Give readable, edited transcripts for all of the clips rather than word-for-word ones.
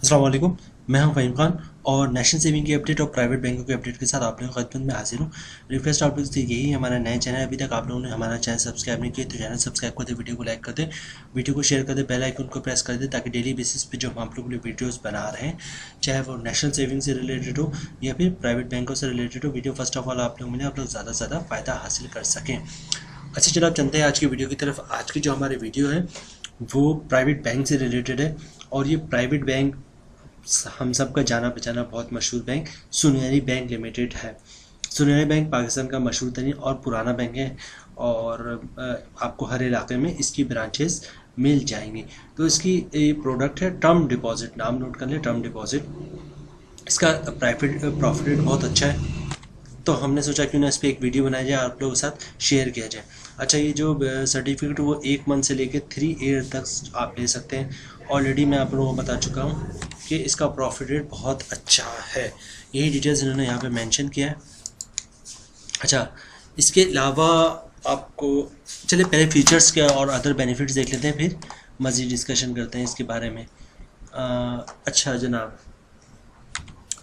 अस्सलाम वालेकुम। मैं हूं फ़हीम खान और नेशनल सेविंग की अपडेट और प्राइवेट बैंकों के अपडेट के साथ आप लोगों की खिदमत में हाजिर हूं। रिक्वेस्ट आप लोगों से यही है, हमारा नया चैनल अभी तक आप लोगों ने हमारा चैनल सब्सक्राइब नहीं किया तो चैनल सब्सक्राइब कर दे, वीडियो को लाइक कर दे, वीडियो को शेयर कर दे, बेल आइकन को प्रेस कर दे ताकि डेली बेसिस पे जो हम आप लोगों के लिए वीडियोज़ बना रहे हैं, चाहे वो नेशनल सेविंग से रिलेटेड हो या फिर प्राइवेट बैंकों से रिलेटेड हो, वीडियो फर्स्ट ऑफ ऑल आप लोग मिले, आप लोग ज़्यादा से ज़्यादा फ़ायदा हासिल कर सकें। अच्छा चलो, आप चलते हैं आज की वीडियो की तरफ। आज की जो हमारी वीडियो है वो प्राइवेट बैंक से रिलेटेड है और ये प्राइवेट बैंक हम सब का जाना पहचाना बहुत मशहूर बैंक सुनहरी बैंक लिमिटेड है। सुनहरी बैंक पाकिस्तान का मशहूर तरीन और पुराना बैंक है और आपको हर इलाके में इसकी ब्रांचेस मिल जाएंगी। तो इसकी ये प्रोडक्ट है टर्म डिपॉजिट, नाम नोट कर ले, टर्म डिपॉजिट। इसका प्रॉफिट रेट बहुत अच्छा है, तो हमने सोचा क्यों ना इस पर एक वीडियो बनाया जाए, आप लोगों के साथ शेयर किया जाए। अच्छा, ये जो सर्टिफिकेट वो 1 मंथ से लेकर 3 ईयर तक आप ले सकते हैं। ऑलरेडी मैं आप लोगों को बता चुका हूँ कि इसका प्रॉफिट रेट बहुत अच्छा है, यही डिटेल्स इन्होंने यहाँ पे मेंशन किया है। अच्छा, इसके अलावा आपको चलिए पहले फीचर्स के और अदर बेनिफिट्स देख लेते हैं, फिर मज़ीद डिस्कशन करते हैं इसके बारे में। अच्छा जनाब,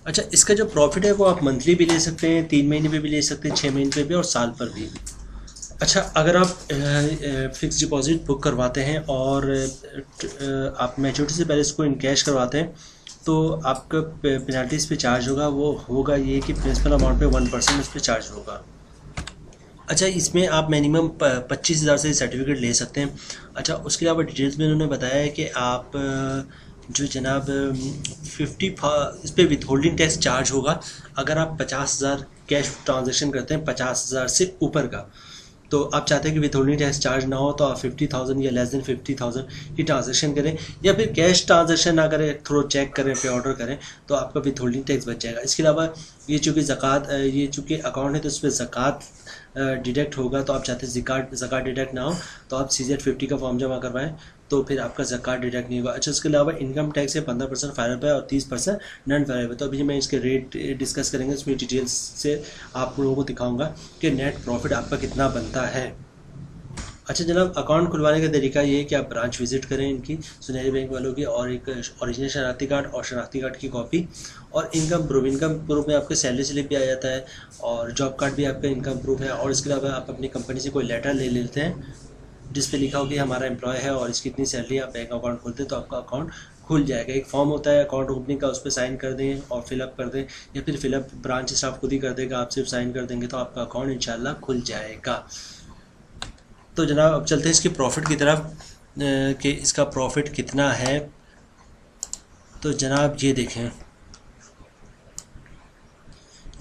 अच्छा इसका जो प्रॉफिट है वो आप मंथली भी ले सकते हैं, 3 महीने पे भी ले सकते हैं, 6 महीने पे भी और साल पर भी। अच्छा, अगर आप फिक्स डिपॉजिट बुक करवाते हैं और आप मैच्योरिटी से पहले इसको इन कैश करवाते हैं तो आपका पेनल्टीज पे चार्ज होगा, वो होगा ये कि प्रिंसिपल अमाउंट पे 1% उस पर चार्ज होगा। अच्छा, इसमें आप मिनिमम 25,000 से सर्टिफिकेट ले सकते हैं। अच्छा, उसके अलावा डिटेल्स में उन्होंने बताया है कि आप जो जनाब 50 इस पर विथ होल्डिंग टैक्स चार्ज होगा अगर आप 50,000 कैश ट्रांजेक्शन करते हैं 50,000 से ऊपर का। तो आप चाहते हैं कि विथ होल्डिंग टैक्स चार्ज ना हो तो आप 50,000 या लेस देन 50,000 की ट्रांजेक्शन करें या फिर कैश ट्रांजेक्शन ना करें, थ्रो चेक करें, पे ऑर्डर करें तो आपका विथ होल्डिंग टैक्स बच जाएगा। इसके अलावा ये चूँकि ज़कात, ये चूँकि अकाउंट है तो उस पर ज़कात डिडक्ट होगा, तो आप चाहते हैं ज़कात डिडक्ट ना हो तो आप CZ50 का फॉर्म जमा करवाएं तो फिर आपका ज़कात डिडक्ट नहीं होगा। अच्छा, उसके अलावा इनकम टैक्स है 15% फायरेबल और 30% नॉन फायरेबल। तो अभी मैं इसके रेट डिस्कस करेंगे, उसमें डिटेल्स से आप लोगों को दिखाऊंगा कि नेट प्रॉफिट आपका कितना बनता है। अच्छा जनाब, अकाउंट खुलवाने का तरीका ये है कि आप ब्रांच विजिट करें इनकी सुनहरी बैंक वालों की, और एक ओरिजिनल शनाख्ती कार्ड और शनाख्ती कार्ड की कॉपी और इनकम प्रूफ में आपका सैलरी स्लिप भी आ जाता है और जॉब कार्ड भी आपका इनकम प्रूफ है। और इसके अलावा आप अपनी कंपनी से कोई लेटर ले लेते हैं जिस पे लिखा हो कि हमारा एम्प्लॉय है और इसकी इतनी सैलरी, आप बैंक अकाउंट खोलते हैं तो आपका अकाउंट खुल जाएगा। एक फॉर्म होता है अकाउंट ओपनिंग का, उस पर साइन कर दें और फिलअप कर दें या फिर फिलअप ब्रांच स्टाफ खुद ही कर देगा, आप सिर्फ साइन कर देंगे तो आपका अकाउंट इंशाल्लाह खुल जाएगा। तो जनाब अब चलते हैं इसके प्रॉफिट की तरफ कि इसका प्रॉफिट कितना है। तो जनाब ये देखें,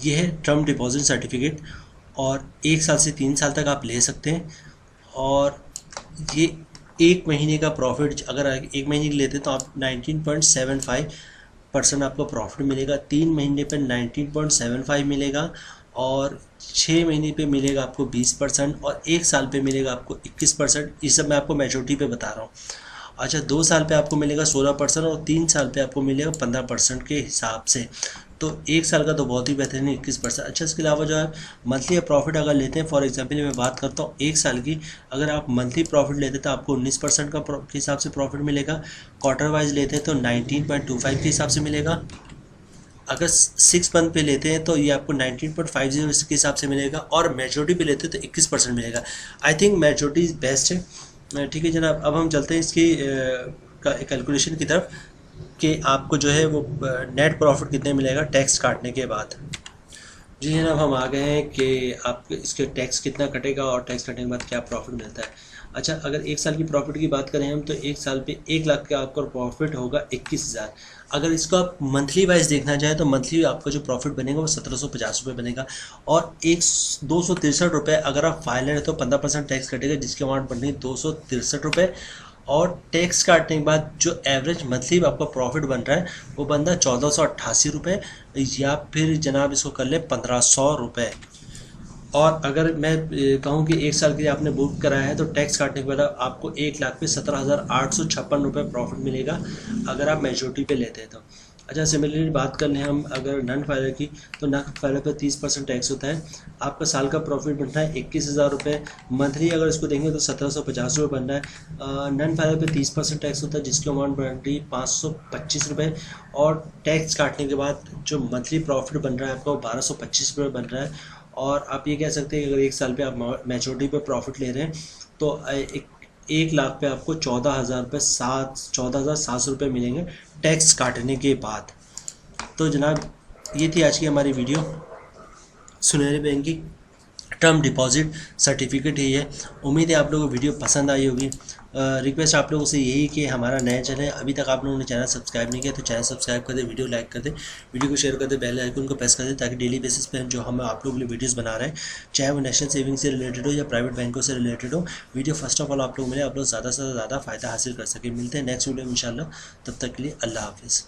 ये है टर्म डिपॉजिट सर्टिफिकेट और 1 साल से 3 साल तक आप ले सकते हैं। और ये 1 महीने का प्रॉफिट, अगर 1 महीने की लेते हैं तो आप 19.75% आपको प्रॉफिट मिलेगा, 3 महीने पर 19.75 मिलेगा और 6 महीने पे मिलेगा आपको 20% और 1 साल पे मिलेगा आपको 21%। ये सब मैं आपको मैच्योरिटी पे बता रहा हूँ। अच्छा, 2 साल पे आपको मिलेगा 16% और 3 साल पे आपको मिलेगा 15% के हिसाब से। तो 1 साल का तो बहुत ही बेहतरीन 21%। अच्छा, इसके अलावा जो है मंथली प्रॉफिट अगर लेते हैं, फॉर एग्जांपल मैं बात करता हूँ 1 साल की, अगर आप मंथली प्रॉफिट लेते हैं तो आपको 19% का के हिसाब से प्रॉफिट मिलेगा। क्वार्टर वाइज लेते हैं तो 19.25 के हिसाब से मिलेगा। अगर 6 मंथ पे लेते हैं तो ये आपको 19.50 के हिसाब से मिलेगा और मैच्योरिटी पे लेते हैं तो 21% मिलेगा। आई थिंक मैच्योरिटी बेस्ट है। ठीक है जनाब, अब हम चलते हैं इसकी कैलकुलेशन की तरफ कि आपको जो है वो नेट प्रॉफिट कितने मिलेगा टैक्स काटने के बाद। जी जनाब, हम आ गए हैं कि आप इसके टैक्स कितना कटेगा और टैक्स कटने के बाद क्या प्रॉफिट मिलता है। अच्छा, अगर 1 साल की प्रॉफिट की बात करें हम तो 1 साल पे 1 लाख का आपका प्रॉफिट होगा 21,000। अगर इसको आप मंथली वाइज देखना चाहें तो मंथली आपका जो प्रॉफिट बनेगा वो 1750 रुपये बनेगा और 263 रुपये अगर आप फाइलर है तो 15% टैक्स कटेगा जिसकी अमाउंट बननी है 263 रुपये। और टैक्स काटने के बाद जो एवरेज मंथली आपका प्रॉफिट बन रहा है वो बन रहा है 1488 रुपये या फिर जनाब इसको कर ले 1500 रुपये। और अगर मैं कहूँ कि 1 साल के लिए आपने बुक कराया है तो टैक्स काटने के बाद आपको 1 लाख पे 17,856 रुपये प्रॉफिट मिलेगा अगर आप मेजोरिटी पे लेते हैं तो। अच्छा, सिमिलरली बात करने हम अगर नन फाइलर की, तो नन फाइलर पर 30% टैक्स होता है। आपका साल का प्रॉफिट बनता है 21,000 रुपये। मंथली अगर इसको देंगे तो 1750 रुपये बन रहा है। नन फाइलर पर 30% टैक्स होता है, जिसकी अमाउंट बन रही है 525 रुपये। और टैक्स काटने के बाद जो मंथली प्रॉफिट बन रहा है आपका, वो 1225 रुपये बन रहा है। और आप ये कह सकते हैं कि अगर एक साल पे आप मैच्योरिटी पे प्रॉफिट ले रहे हैं, तो 1 लाख पे आपको 14,700 रुपये मिलेंगे टैक्स काटने के बाद। तो जनाब, ये थी आज की हमारी वीडियो। सुनहरे बैंक की टर्म डिपॉजिट सर्टिफिकेट ही है। उम्मीद है आप लोगों को वीडियो पसंद आई होगी। रिक्वेस्ट आप लोगों से यही कि हमारा नया चैनल है, अभी तक आप लोगों ने चैनल सब्सक्राइब नहीं किया तो चैनल सब्सक्राइब कर दे, वीडियो लाइक कर दे, वीडियो को शेयर कर दे, बेल आइकन को प्रेस कर दे, ताकि डेली बेसिस पे जो हम आप लोगों के लिए वीडियोस बना रहे हैं, चाहे वो नेशनल सेविंग से रिलेटेड हो या प्राइवेट बैंकों से रिलेटेड हो, वीडियो फर्स्ट ऑफ ऑल आप लोग मिले, आप लोग ज़्यादा से ज़्यादा फ़ायदा हासिल कर सकें। मिलते हैं नेक्स्ट वीडियो में इंशाल्लाह। तब तक के लिए अल्लाह हाफिज़।